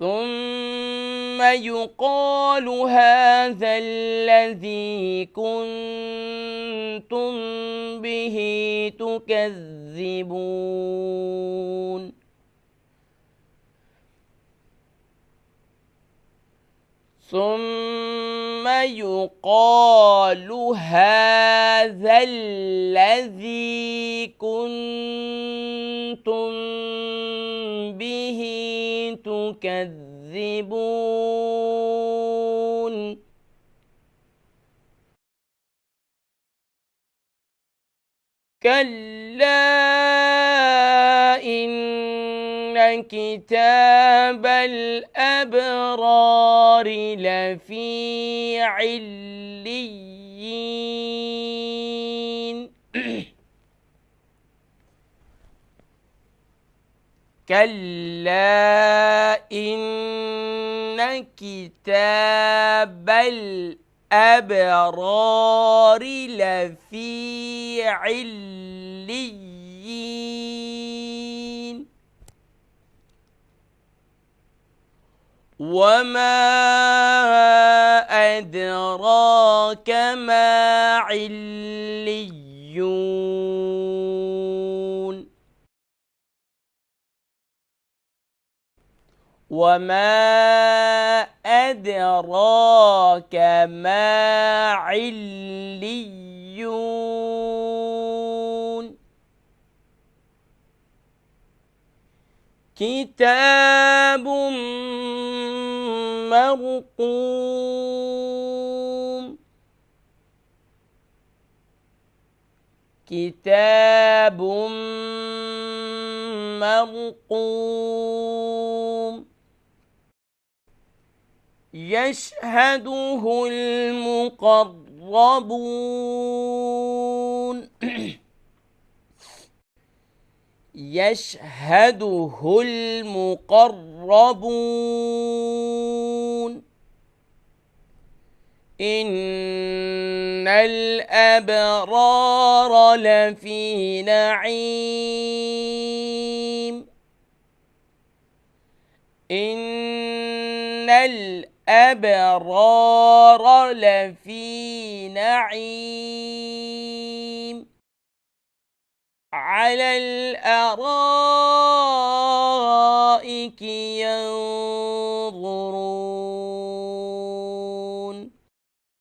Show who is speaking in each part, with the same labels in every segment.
Speaker 1: ثم يقال هذا الذي كنتم به تكذبون ثم يقال هذا الذي كنتم به تكذبون كلا إن كتاب الأبرار لفي عليين كلا إن كتاب الأبرار لفي عليين وما أدراك ما عليون وما أدراك ما عليون كتاب مرقوم كتاب مرقوم يشهده المقربون يشهده المقربون إن الأبرار لفي نعيم إن الأبرار لفي نعيم على الأرائك ينظرون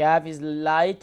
Speaker 1: Kaf is light.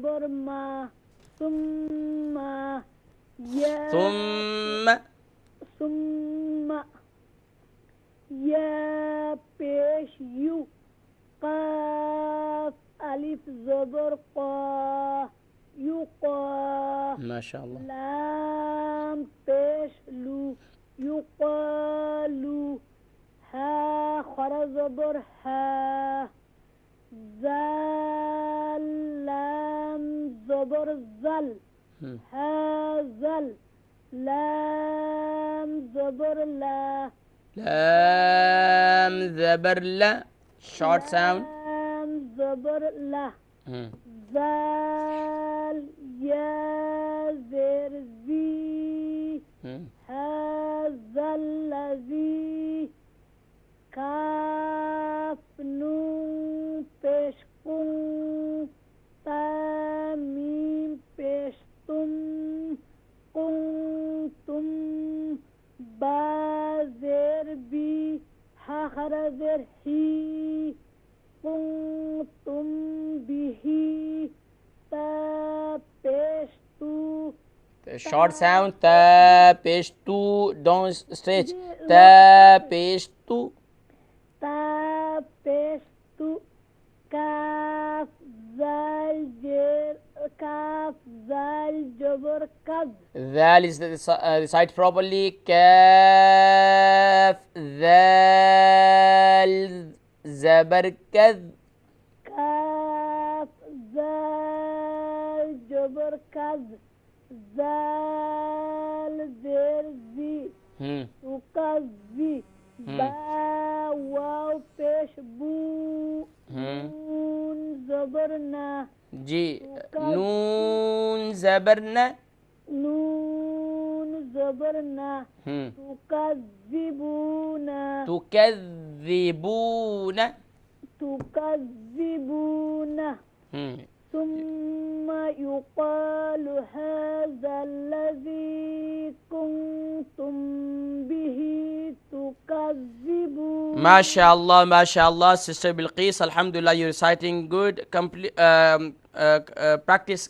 Speaker 2: زبر ما ثم یا ثم یا پیش یو قاف الف زبر قا یقا
Speaker 1: ماشاء اللہ.
Speaker 2: لام پیش لو یقالو ہا خر زبر ہا زال لام زبر زل ہا زل لام زبر لا
Speaker 1: لام زبر لا شارٹ ساؤنڈ.
Speaker 2: لام زبر لا زال یا زیر زی هذا الذی کاف نون پیش کن تامیم پیش تم کنتم با زیر بی ہا خر زیر ہی کنتم بیہی تا پیش تو
Speaker 1: شارٹ ساؤنڈ. تا پیش تو ڈونٹ اسٹریچ. تا پیش تو
Speaker 2: تا پیش تو کاف زال جیر کاف زال جبر کز
Speaker 1: ذال is recite properly. کاف ذال زبر کذ.
Speaker 2: کاف زال جبر کز زال زیر زی کزی با واو پیش بو نون زبر نا
Speaker 1: جی نون زبر نا
Speaker 2: نون زبر نا تکذبون
Speaker 1: تکذبون
Speaker 2: تکذبون ثم يقال هذا الذي كنتم به تكذبون.
Speaker 1: ماشاء اللہ ماشاء اللہ. سسٹر بلقیس الحمدللہ you're reciting good. Practice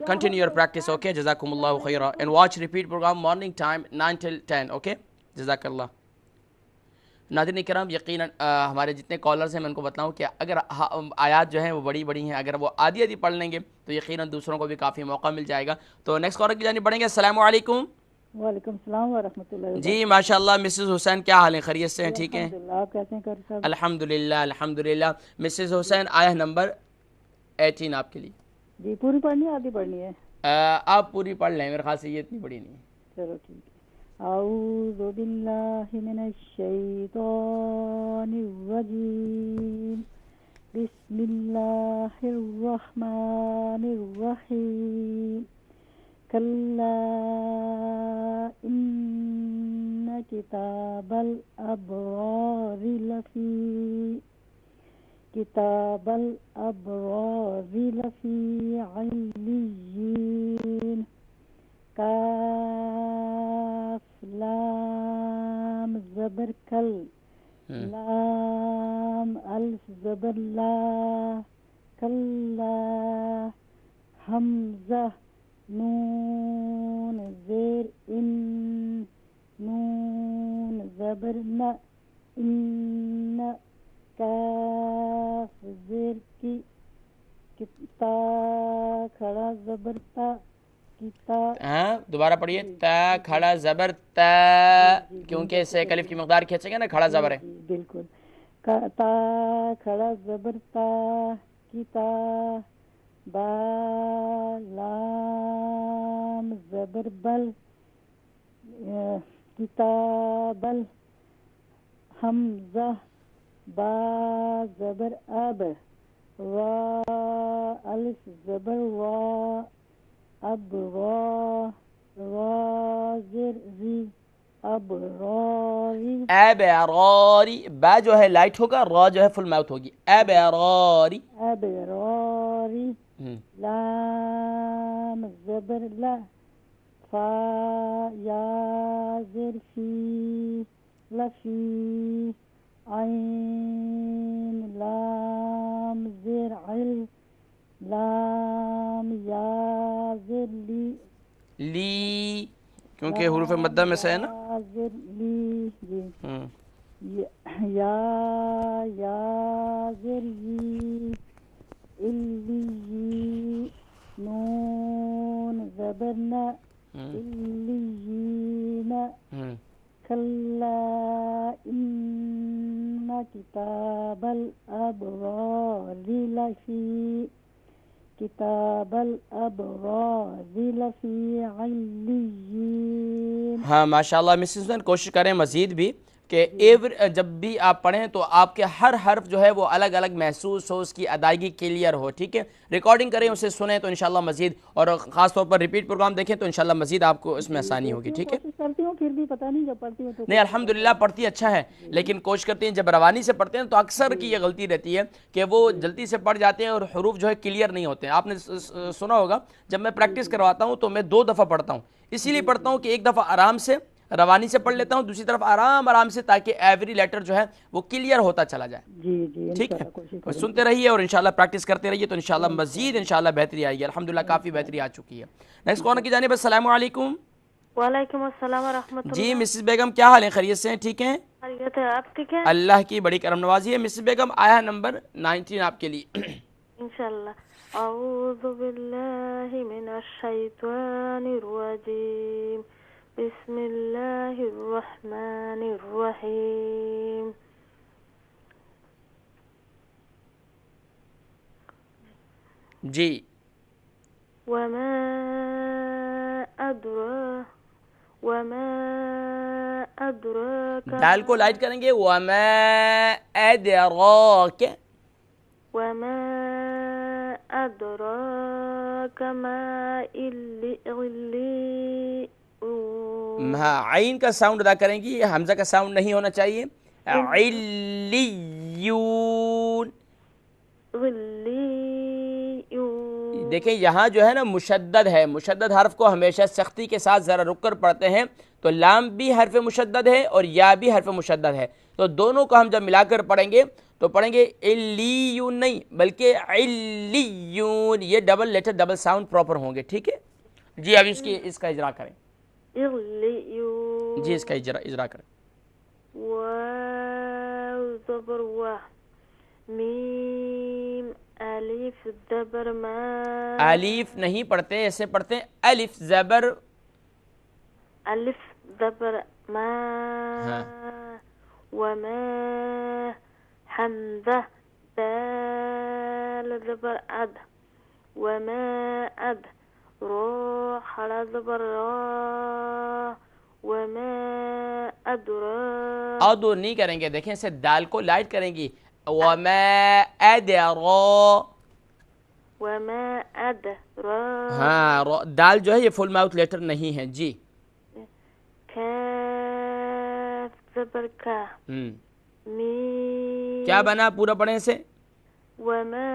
Speaker 1: continue your practice. Okay, جزاکم اللہ خیرہ. And watch repeat program morning time 9 till 10. Okay, جزاک اللہ. ناظرین کرام یقیناً ہمارے جتنے کالرز ہیں میں ان کو بتلاؤں کہ اگر آیات جو ہیں وہ بڑی بڑی ہیں، اگر وہ آدھی آدھی پڑھ لیں گے تو یقیناً دوسروں کو بھی کافی موقع مل جائے گا. تو نیکسٹ کالر کی جانب بڑھیں گے. السلام علیکم.
Speaker 2: وعلیکم السلام ورحمۃ اللہ.
Speaker 1: جی ماشاء اللہ. مسز حسین کیا حال ہیں؟ خیریت سے ہیں؟ ٹھیک ہیں
Speaker 2: آپ کیسے ہیں صاحب؟
Speaker 1: الحمدللہ الحمدللہ. مسز حسین آیہ نمبر 18 آپ کے لیے.
Speaker 2: جی پوری پڑھنی ہے آدھی پڑھنی ہے؟
Speaker 1: آپ پوری پڑھ لیں، میرے خیال سے یہ اتنی بڑی نہیں ہے.
Speaker 2: چلو ٹھیک ہے. اعوذ باللہ من الشیطان الرجیم بسم اللہ الرحمن الرحیم کلا ان کتاب الابرار لفی علیین کاف لام زبر کل لام الف زبر لا کلا حمزہ نون زیر ان نون زبر نا ان کاف زیر کی تا کھڑا زبر تا
Speaker 1: ہاں دوبارہ پڑھیے. تا کھڑا زبر تا، کیونکہ اس سے الف کی مقدار کھینچیں گے نا، کھڑا زبر ہے.
Speaker 2: بالکل. تا کھڑا زبر تا کتا با لام زبر بل کتابل حمزہ با زبر اب را الف زبر وا اب را زر ری اب راری.
Speaker 1: اب راری با جو ہے لائٹ ہوگا، را جو ہے فل ماؤتھ ہوگی. اب راری
Speaker 2: اب راری لام زبر لا فا یا زر فی لفی عین لام زر عل لام
Speaker 1: لی، کیونکہ حروف مدہ میں سے ہے نا.
Speaker 2: لی جی یا ذری الی نون زبرنا الیین کلا ان کتاب الابرار لفی علیین.
Speaker 1: ہاں ماشاء اللہ مسز حسین، کوشش کریں مزید بھی کہ جب بھی آپ پڑھیں تو آپ کے ہر حرف جو ہے وہ الگ الگ محسوس ہو، اس کی ادائیگی کلیئر ہو. ٹھیک ہے، ریکارڈنگ کریں، اسے سنیں تو انشاءاللہ مزید، اور خاص طور پر ریپیٹ پروگرام دیکھیں تو انشاءاللہ مزید آپ کو اس میں آسانی ہوگی. ٹھیک ہے،
Speaker 2: کوشش کرتی ہوں، پھر بھی پتہ نہیں جب پڑھتی ہوں تو
Speaker 1: نہیں الحمدللہ پڑھتی اچھا ہے، لیکن کوشش کرتے ہیں جب روانی سے پڑھتے ہیں تو اکثر کی یہ غلطی رہتی ہے کہ وہ جلدی سے پڑھ جاتے ہیں اور حروف جو ہے کلیئر نہیں ہوتے ہیں. آپ نے سنا ہوگا جب میں پریکٹس کرواتا ہوں تو میں 2 دفعہ پڑھتا ہوں، اسی لیے پڑھتا ہوں کہ ایک دفعہ آرام سے روانی سے پڑھ لیتا ہوں، دوسری طرف آرام سے، تاکہ ایوری لیٹر جو ہے وہ کلیئر ہوتا چلا جائے.
Speaker 2: جی
Speaker 1: ٹھیک ہے، اور سنتے رہیے اور انشاءاللہ پریکٹس کرتے رہیے تو انشاءاللہ مزید انشاءاللہ بہتری آئے گی. الحمدللہ کافی بہتری آ چکی ہے. نیکسٹ کون کی جانب؟ السلام علیکم.
Speaker 3: وعلیکم السلام ورحمۃ اللہ.
Speaker 1: جی مسز بیگم، کیا حال ہے؟ خیریت سے ہیں؟ ٹھیک ہیں؟
Speaker 3: خیریت ہے، آپ ٹھیک ہیں؟
Speaker 1: اللہ کی بڑی کرم نوازی ہے. مسز بیگم آیا نمبر 19 آپ کے لیے.
Speaker 3: انشاءاللہ. اعوذ باللہ من الشیطان الرجیم، بسم اللہ الرحمن الرحیم.
Speaker 1: جی
Speaker 3: وما ادراک
Speaker 1: دال کو لائٹ کریں گے. وما ادراک،
Speaker 3: وما ادراک ما
Speaker 1: ہاں عین کا ساؤنڈ ادا کریں گی، حمزہ کا ساؤنڈ نہیں ہونا چاہیے. علیون. دیکھیں یہاں جو ہے نا مشدد ہے، مشدد حرف کو ہمیشہ سختی کے ساتھ ذرا رک کر پڑھتے ہیں، تو لام بھی حرف مشدد ہے اور یا بھی حرف مشدد ہے، تو دونوں کو ہم جب ملا کر پڑھیں گے تو پڑھیں گے علیون نہیں بلکہ علیون. یہ double letter double sound proper ہوں گے. ٹھیک ہے جی، ابھی اس کا اجرا کریں. جی اس کا اجرا کریں.
Speaker 3: واو زبر وا، میم الف زبر ما.
Speaker 1: الف نہیں پڑھتے، ایسے پڑھتے ہیں الف زبر،
Speaker 3: الف زبر ما.
Speaker 1: ہاں.
Speaker 3: وما حمزہ دال زبر اد، وما اد رو حرا زبر را، وما ادرا.
Speaker 1: ادو نہیں کریں گے، دیکھیں اسے دال کو لائٹ کریں گی. وما ادرا،
Speaker 3: وما ادرا.
Speaker 1: ہاں دال جو ہے یہ فل ماؤتھ لیٹر نہیں ہے. جی
Speaker 3: کاف زبر کا، میم
Speaker 1: کیا بنا پورا پڑھیں سے.
Speaker 3: وما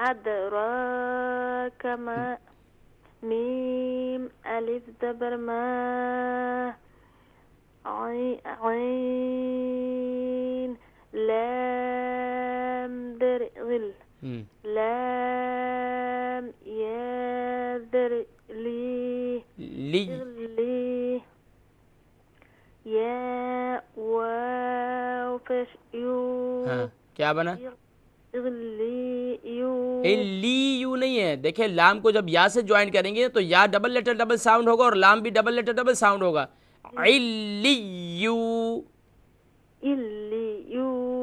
Speaker 3: ادراک ما، میم الف زبر ما، عین لام در غل، لام یا در لی، لی یا واو پیش یو.
Speaker 1: ہاں کیا بنا؟
Speaker 3: لیو
Speaker 1: نہیں ہے. دیکھیں لام کو جب یا سے جوائن کریں گے تو یا ڈبل لیٹر ڈبل ساؤنڈ ہوگا اور لام بھی ڈبل لیٹر ڈبل ساؤنڈ ہوگا. علیو.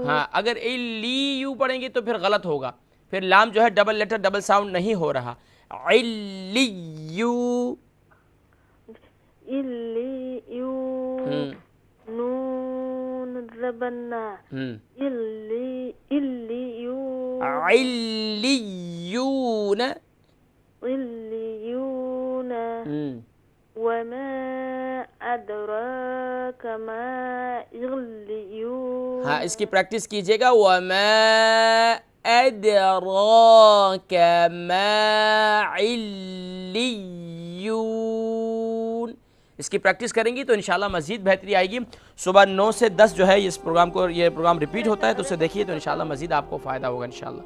Speaker 1: ہاں اگر علیو پڑھیں گے تو پھر غلط ہوگا، پھر لام جو ہے ڈبل لیٹر ڈبل ساؤنڈ نہیں ہو رہا. علیو.
Speaker 3: نون زبنا،
Speaker 1: علیون.
Speaker 3: وما ادراک ما علیون.
Speaker 1: ہاں اس کی پریکٹس کیجئے گا. وما ادراک ما علیون. اس کی پریکٹس کریں گی تو انشاءاللہ مزید بہتری آئے گی. صبح 9 سے 10 جو ہے یہ پروگرام ریپیٹ ہوتا ہے، تو اسے دیکھیے تو انشاءاللہ مزید آپ کو فائدہ ہوگا انشاءاللہ.